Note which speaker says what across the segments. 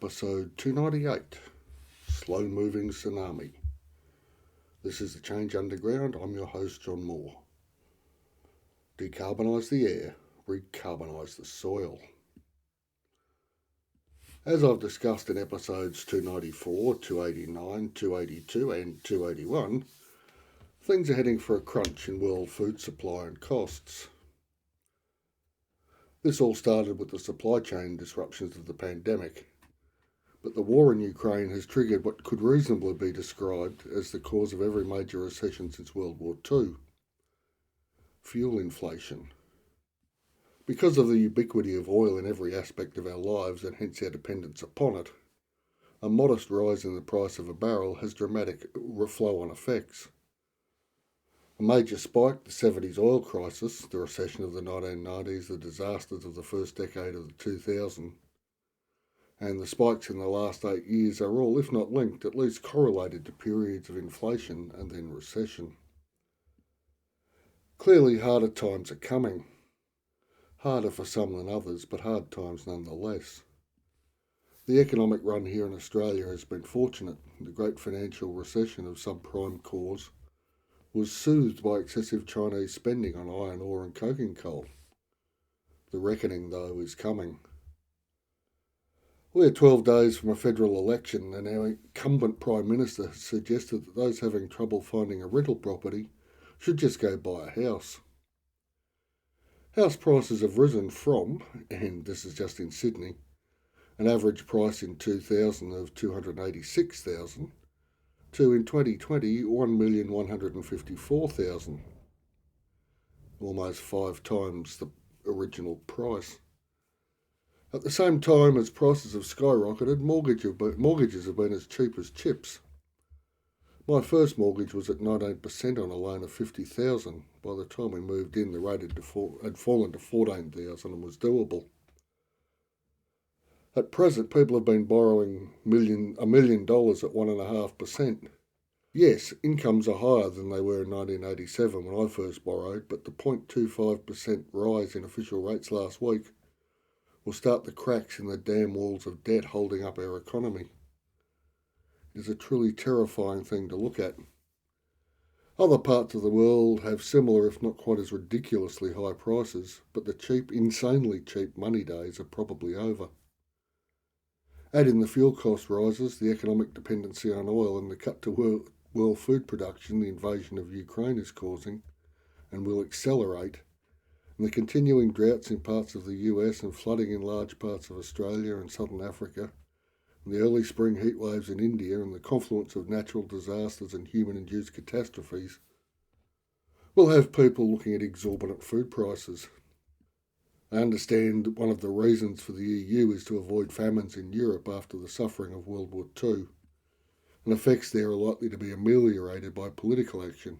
Speaker 1: episode 298, Slow Moving Tsunami. This is the Change Underground. I'm your host, John Moore. Decarbonise the air, recarbonise the soil. As I've discussed in episodes 294, 289, 282 and 281, things are heading for a crunch in world food supply and costs. This all started with the supply chain disruptions of the pandemic, but the war in Ukraine has triggered what could reasonably be described as the cause of every major recession since World War II: fuel inflation. Because of the ubiquity of oil in every aspect of our lives and hence our dependence upon it, a modest rise in the price of a barrel has dramatic flow-on effects. A major spike, the 70s oil crisis, the recession of the 1990s, the disasters of the first decade of the 2000s, and the spikes in the last 8 years are all, if not linked, at least correlated to periods of inflation and then recession. Clearly, harder times are coming. Harder for some than others, but hard times nonetheless. The economic run here in Australia has been fortunate. The great financial recession of subprime cores was soothed by excessive Chinese spending on iron ore and coking coal. The reckoning, though, is coming. We're 12 days from a federal election, and our incumbent Prime Minister has suggested that those having trouble finding a rental property should just go buy a house. House prices have risen from, and this is just in Sydney, an average price in 2000 of $286,000 to in 2020 $1,154,000, almost 5 times the original price. At the same time as prices have skyrocketed, mortgages have been as cheap as chips. My first mortgage was at 19% on a loan of $50,000. By the time we moved in, the rate had fallen to $14,000 and was doable. At present, people have been borrowing $1 million at 1.5%. Yes, incomes are higher than they were in 1987 when I first borrowed, but the 0.25% rise in official rates last week will start the cracks in the damn walls of debt holding up our economy. It is a truly terrifying thing to look at. Other parts of the world have similar, if not quite as ridiculously high prices, but the cheap, insanely cheap money days are probably over. Add in the fuel cost rises, the economic dependency on oil and the cut to world food production the invasion of Ukraine is causing and will accelerate, and the continuing droughts in parts of the US and flooding in large parts of Australia and southern Africa, and the early spring heat waves in India and the confluence of natural disasters and human-induced catastrophes will have people looking at exorbitant food prices. I understand one of the reasons for the EU is to avoid famines in Europe after the suffering of World War II, and effects there are likely to be ameliorated by political action.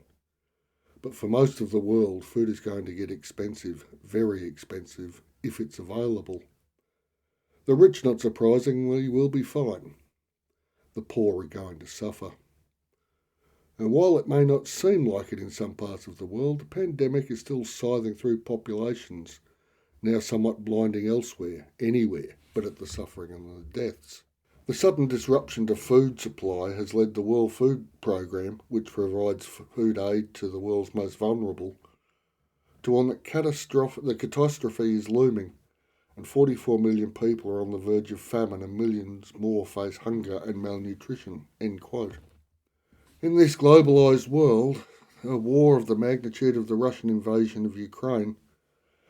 Speaker 1: But for most of the world, food is going to get expensive, very expensive, if it's available. The rich, not surprisingly, will be fine. The poor are going to suffer. And while it may not seem like it in some parts of the world, the pandemic is still scything through populations, now somewhat blinding elsewhere, anywhere, but at the suffering and the deaths. The sudden disruption to food supply has led the World Food Programme, which provides food aid to the world's most vulnerable, to warn that the catastrophe is looming, and 44 million people are on the verge of famine and millions more face hunger and malnutrition. End quote. In this globalised world, a war of the magnitude of the Russian invasion of Ukraine,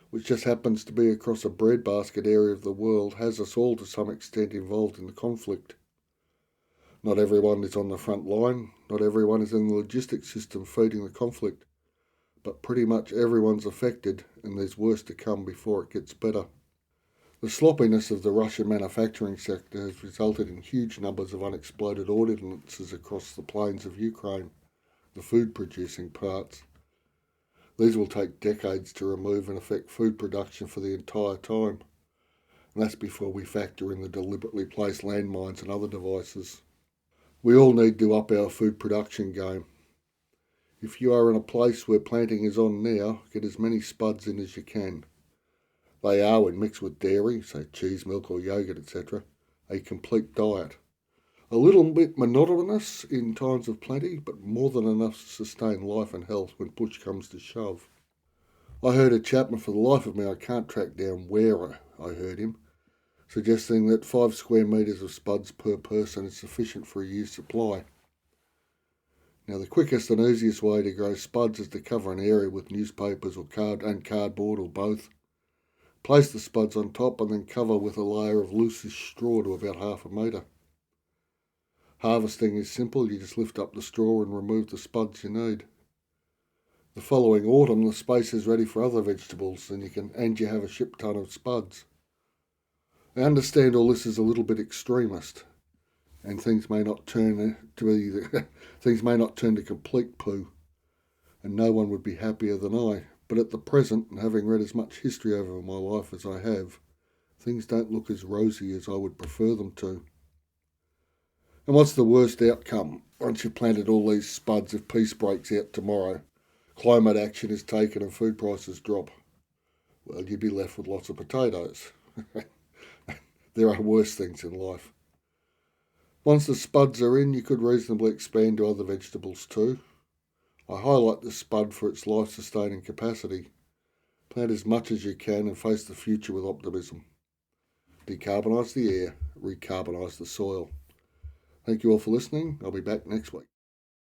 Speaker 1: which just happens to be across a breadbasket area of the world, has us all to some extent involved in the conflict. Not everyone is on the front line, not everyone is in the logistics system feeding the conflict, but pretty much everyone's affected, and there's worse to come before it gets better. The sloppiness of the Russian manufacturing sector has resulted in huge numbers of unexploded ordnances across the plains of Ukraine, the food-producing parts. These will take decades to remove and affect food production for the entire time. And that's before we factor in the deliberately placed landmines and other devices. We all need to up our food production game. If you are in a place where planting is on now, get as many spuds in as you can. They are, when mixed with dairy, say cheese, milk or yogurt, etc., a complete diet. A little bit monotonous in times of plenty, but more than enough to sustain life and health when push comes to shove. I heard a chap, and for the life of me I can't track down where I heard him, suggesting that 5 square metres of spuds per person is sufficient for a year's supply. Now, the quickest and easiest way to grow spuds is to cover an area with newspapers or cardboard or both. Place the spuds on top and then cover with a layer of loosest straw to about 1/2 metre. Harvesting is simple. You just lift up the straw and remove the spuds you need. The following autumn, the space is ready for other vegetables, and you have a ship ton of spuds. I understand all this is a little bit extremist, and things may not turn to complete poo, and no one would be happier than I. But at the present, and having read as much history over my life as I have, things don't look as rosy as I would prefer them to. And what's the worst outcome once you've planted all these spuds if peace breaks out tomorrow, climate action is taken and food prices drop? Well, you'd be left with lots of potatoes. There are worse things in life. Once the spuds are in, you could reasonably expand to other vegetables too. I highlight the spud for its life-sustaining capacity. Plant as much as you can and face the future with optimism. Decarbonise the air, recarbonise the soil. Thank you all for listening. I'll be back next week.